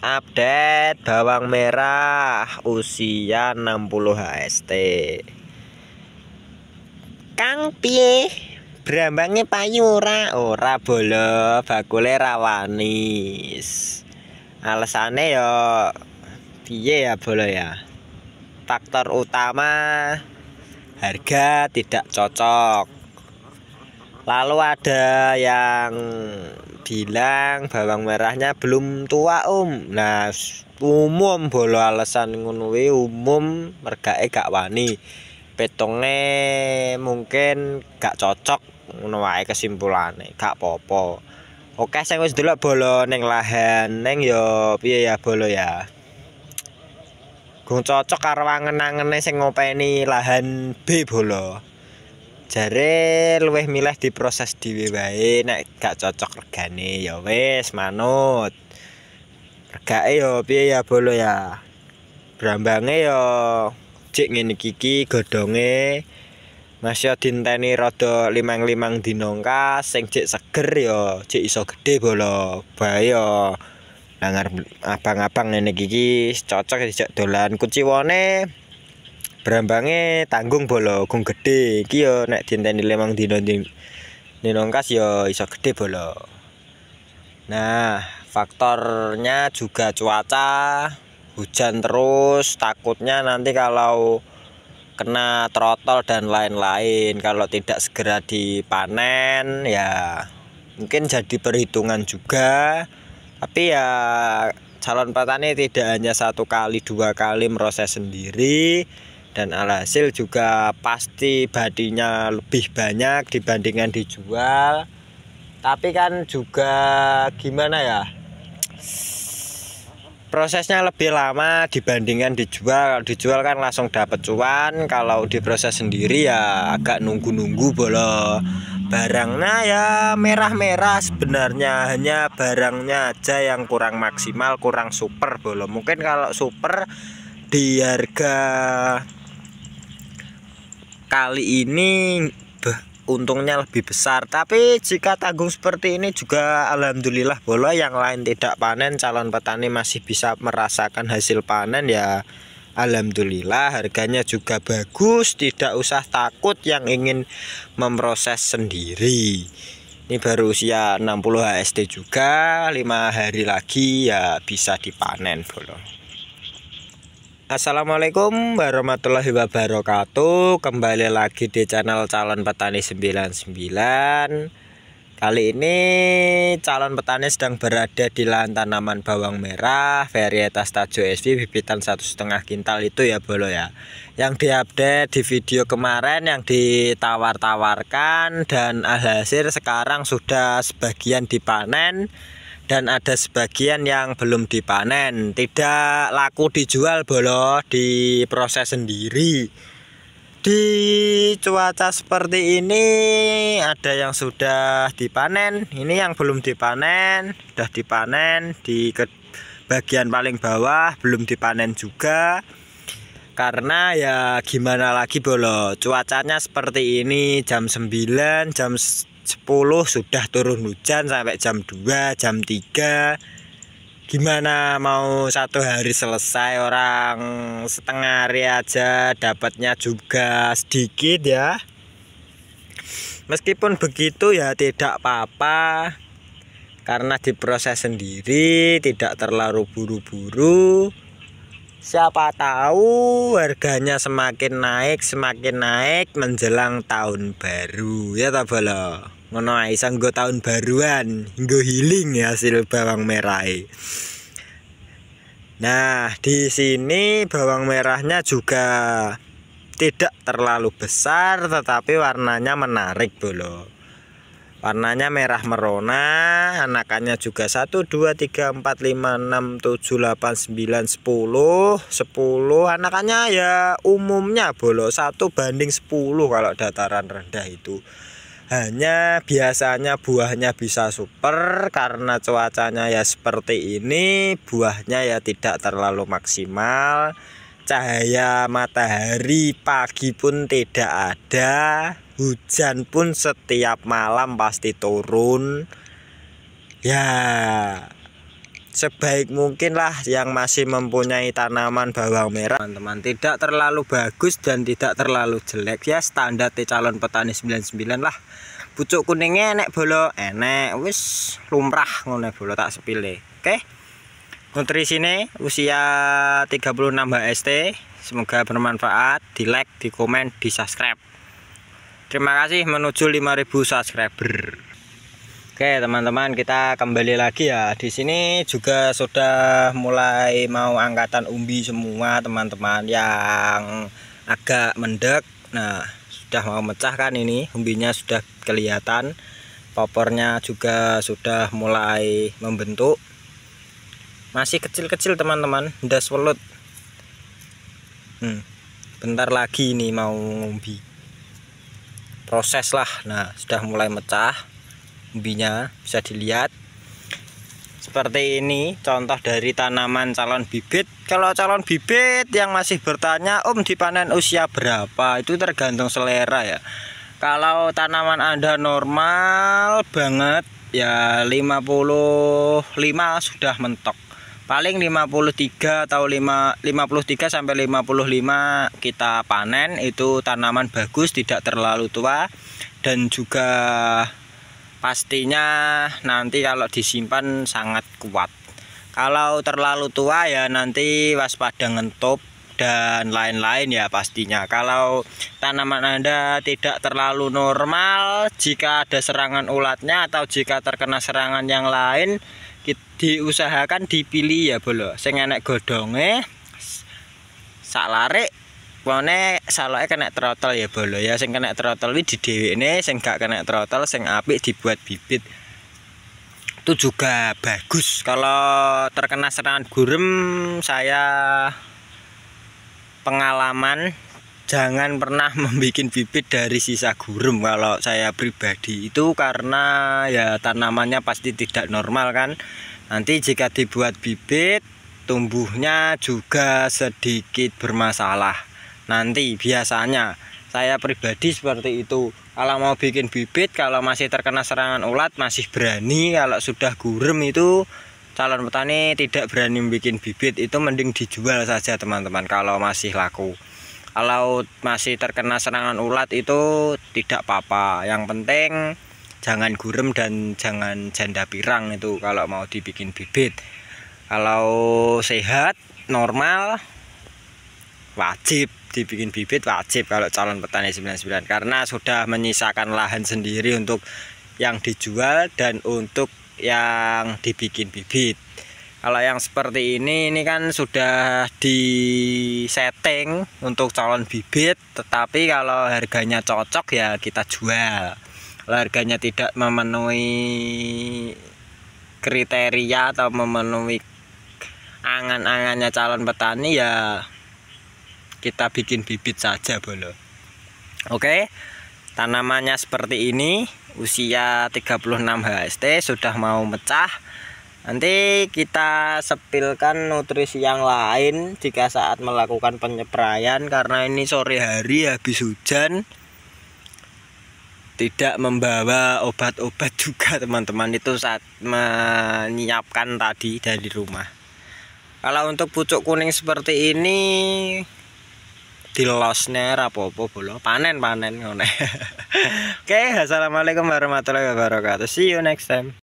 Update bawang merah usia 60 HST. Kang piye? Brambangnya payu ora bolo, bakule rawanis. Alasane ya piye ya bolo ya. Faktor utama harga tidak cocok. Lalu ada yang bilang bawang merahnya belum tua Nah umum bolo alasan ngono kuwi umum mergae gak wani. Petonge mungkin gak cocok ngono wae kesimpulane, gak apa-apa. Oke sing wis delok bolo ning lahan ning ya piye ya bolo ya. Gung cocok karo angen-angene sing ngopeni lahan B bolo. Jare luwih milih diproses dhewe wae nek gak cocok regane ya wis manut. Regake ya piye ya bolo ya. Brambange ya cek ngene iki godhonge masih dinteni rada limang-limang dina sing cek seger ya cek iso gede bolo. Bae ya langar abang-abang ngene iki cocok dijak dolan kuciwane. Brambange tanggung bolo gung gede iki yo nek dinteni 5 dina dinongkas yo iso gede bolo. Nah, faktornya juga cuaca, hujan terus, takutnya nanti kalau kena trotol dan lain-lain kalau tidak segera dipanen ya mungkin jadi perhitungan juga. Tapi ya calon petani tidak hanya 1 kali 2 kali meroses sendiri. Dan alhasil juga pasti badinya lebih banyak dibandingkan dijual. Tapi kan juga gimana ya, prosesnya lebih lama dibandingkan dijual. Kalau dijual kan langsung dapat cuan. Kalau diproses sendiri ya agak nunggu-nunggu bolo. Barangnya ya merah-merah sebenarnya, hanya barangnya aja yang kurang maksimal, kurang super bolo. Mungkin kalau super di harga kali ini untungnya lebih besar. Tapi jika tanggung seperti ini juga alhamdulillah bolo, yang lain tidak panen calon petani masih bisa merasakan hasil panen ya alhamdulillah. Harganya juga bagus, tidak usah takut yang ingin memproses sendiri. Ini baru usia 60 HST juga, 5 hari lagi ya bisa dipanen bolo. Assalamualaikum warahmatullahi wabarakatuh. Kembali lagi di channel Calon Petani 99. Kali ini calon petani sedang berada di lahan tanaman bawang merah varietas Tajo SV bibitan 1,5 kintal itu ya bolo ya. Yang diupdate di video kemarin yang ditawar-tawarkan dan alhasil sekarang sudah sebagian dipanen. Dan ada sebagian yang belum dipanen, tidak laku dijual bolo, diproses sendiri. Di cuaca seperti ini ada yang sudah dipanen, ini yang belum dipanen, sudah dipanen. Di bagian paling bawah belum dipanen juga. Karena ya gimana lagi bolo, cuacanya seperti ini, jam 9, jam 10 sudah turun hujan sampai jam 2, jam 3. Gimana mau 1 hari selesai, orang setengah hari aja dapatnya juga sedikit ya. Meskipun begitu ya tidak apa-apa, karena diproses sendiri, tidak terlalu buru-buru. Siapa tahu harganya semakin naik menjelang tahun baru ya ta bolo. Ngono ae sanggo tahun baruan, nggo healing ya hasil bawang merah. Nah, di sini bawang merahnya juga tidak terlalu besar tetapi warnanya menarik bolo. Warnanya merah merona, anakannya juga 1, 2, 3, 4, 5, 6, 7, 8, 9, 10 anakannya ya umumnya bolo 1:10 kalau dataran rendah itu. Hanya biasanya buahnya bisa super karena cuacanya ya seperti ini, buahnya ya tidak terlalu maksimal. Cahaya matahari pagi pun tidak ada, hujan pun setiap malam pasti turun. Ya sebaik mungkin lah yang masih mempunyai tanaman bawang merah teman-teman. Tidak terlalu bagus dan tidak terlalu jelek ya, standar calon petani 99 lah. Pucuk kuningnya enek bolo, enek wis lumrah ngono bolo tak sepile. Oke. Nutrisine usia 36 HST. Semoga bermanfaat. Di like, di komen, di subscribe. Terima kasih menuju 5000 subscriber. Oke teman-teman, kita kembali lagi ya. Di sini juga sudah mulai mau angkatan umbi semua teman-teman yang agak mendek. Nah, sudah mau mecah kan ini, umbinya sudah kelihatan. Popornya juga sudah mulai membentuk. Masih kecil-kecil teman-teman, ndas welut. Bentar lagi ini mau umbi. Proses lah. Nah, sudah mulai mecah. Umbinya bisa dilihat seperti ini, contoh dari tanaman calon bibit. Kalau calon bibit yang masih bertanya dipanen usia berapa, itu tergantung selera ya. Kalau tanaman Anda normal banget ya 55 sudah mentok, paling 53 atau 53 sampai 55 kita panen. Itu tanaman bagus, tidak terlalu tua, dan juga pastinya nanti kalau disimpan sangat kuat. Kalau terlalu tua ya nanti waspada ngentup dan lain-lain ya pastinya. Kalau tanaman Anda tidak terlalu normal, jika ada serangan ulatnya atau jika terkena serangan yang lain, diusahakan dipilih ya bolo. Sing enek godonge sak larik, pone saloke kena trotol ya bolo ya. Sing kena trotol iki didhewekne, sing gak kena trotol sing apik dibuat bibit. Itu juga bagus. Kalau terkena serangan gurem, saya pengalaman jangan pernah membuat bibit dari sisa gurem. Kalau saya pribadi itu karena ya tanamannya pasti tidak normal kan. Nanti jika dibuat bibit, tumbuhnya juga sedikit bermasalah. Nanti biasanya saya pribadi seperti itu. Kalau mau bikin bibit, kalau masih terkena serangan ulat masih berani. Kalau sudah gurem itu calon petani tidak berani bikin bibit, itu mending dijual saja teman-teman kalau masih laku. Kalau masih terkena serangan ulat itu tidak apa-apa. Yang penting jangan gurem dan jangan janda pirang itu kalau mau dibikin bibit. Kalau sehat normal wajib dibikin bibit, wajib kalau calon petani 99, karena sudah menyisakan lahan sendiri untuk yang dijual dan untuk yang dibikin bibit. Kalau yang seperti ini kan sudah disetting untuk calon bibit, tetapi kalau harganya cocok ya kita jual. Kalau harganya tidak memenuhi kriteria atau memenuhi angan-angannya calon petani ya kita bikin bibit saja bolo. Oke, tanamannya seperti ini, usia 36 HST, sudah mau mecah. Nanti kita sepilkan nutrisi yang lain jika saat melakukan penyepraian, karena ini sore hari habis hujan, tidak membawa obat-obat juga teman-teman. Itu saat menyiapkan tadi dari rumah. Kalau untuk pucuk kuning seperti ini dilosnya rapopo bolo, panen ngono. Oke, assalamualaikum warahmatullahi wabarakatuh. See you next time.